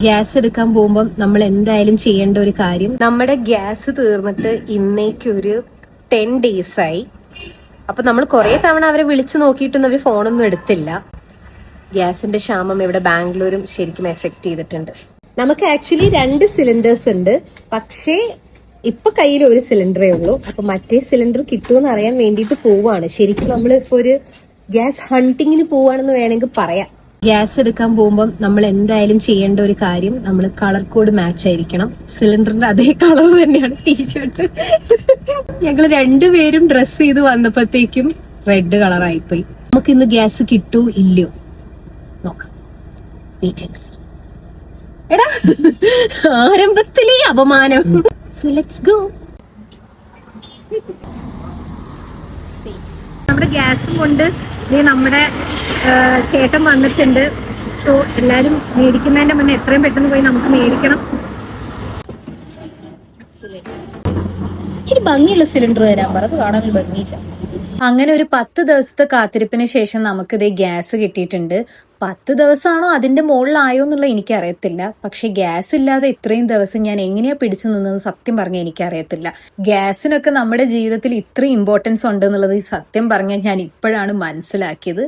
Gas എടുക്കാൻ പോകുമ്പോൾ നമ്മൾ എന്തായാലും ചെയ്യേണ്ട ഒരു കാര്യം, നമ്മുടെ ഗ്യാസ് തീർന്നിട്ട് ഇന്നേക്കൊരു 10 days ആയി. അപ്പൊ നമ്മൾ കുറെ തവണ അവരെ വിളിച്ചു നോക്കിയിട്ടൊന്നും അവർ ഫോണൊന്നും എടുത്തില്ല. ഗ്യാസിന്റെ ക്ഷാമം ഇവിടെ ബാംഗ്ലൂരും ശരിക്കും എഫക്ട് ചെയ്തിട്ടുണ്ട്. നമുക്ക് ആക്ച്വലി 2 സിലിണ്ടേഴ്സ് ഉണ്ട്, പക്ഷേ ഇപ്പൊ കയ്യിൽ ഒരു സിലിണ്ടറേ ഉള്ളൂ. അപ്പൊ മറ്റേ സിലിണ്ടർ കിട്ടുമെന്ന് അറിയാൻ വേണ്ടിയിട്ട് പോവാണ്. ശരിക്കും നമ്മൾ ഇപ്പൊ ഒരു ഗ്യാസ് ഹണ്ടിങ്ങിന് പോവാണെന്ന് വേണമെങ്കിൽ പറയാം. ഗ്യാസ് എടുക്കാൻ പോകുമ്പോൾ നമ്മൾ എന്തായാലും ചെയ്യേണ്ട ഒരു കാര്യം, നമ്മൾ കളർ കോഡ് മാച്ച് ആയിരിക്കണം. സിലിണ്ടറിന്റെ അതേ കളർ തന്നെയാണ് ടീഷർട്ട്. ഞങ്ങൾ രണ്ടുപേരും ഡ്രസ് ചെയ്ത് വന്നപ്പോഴത്തേക്കും റെഡ് കളറായിപ്പോയി. നമുക്ക് ഇന്ന് ഗ്യാസ് കിട്ടൂ ഇല്ലയോ നോക്കാം. എടാ, ആരംഭത്തിലേ അപമാനം. So let's go. നമ്മുടെ ഗ്യാസും കൊണ്ട് നമ്മുടെ ചേട്ടൻ വന്നിട്ടുണ്ട്. സോ എല്ലാരും മേടിക്കുന്നതിന്റെ മുന്നേ എത്രയും പെട്ടെന്ന് പോയി നമുക്ക് മേടിക്കണം. ഇച്ചിരി ഭംഗിയുള്ള സിലിണ്ടർ തരാൻ പറഞ്ഞത് കാണാൻ ഭംഗിയില്ല. അങ്ങനെ ഒരു 10 ദിവസത്തെ കാത്തിരിപ്പിന് ശേഷം നമുക്കിത് ഗ്യാസ് കിട്ടിയിട്ടുണ്ട്. 10 ദിവസമാണോ അതിന്റെ മുകളിലായോ എന്നുള്ള എനിക്കറിയത്തില്ല. പക്ഷെ ഗ്യാസ് ഇല്ലാതെ ഇത്രയും ദിവസം ഞാൻ എങ്ങനെയാ പിടിച്ചു നിന്നത് സത്യം പറഞ്ഞാൽ എനിക്കറിയത്തില്ല. ഗ്യാസിനൊക്കെ നമ്മുടെ ജീവിതത്തിൽ ഇത്രയും ഇമ്പോർട്ടൻസ് ഉണ്ട് എന്നുള്ളത് സത്യം പറഞ്ഞാൽ ഞാൻ ഇപ്പോഴാണ് മനസ്സിലാക്കിയത്.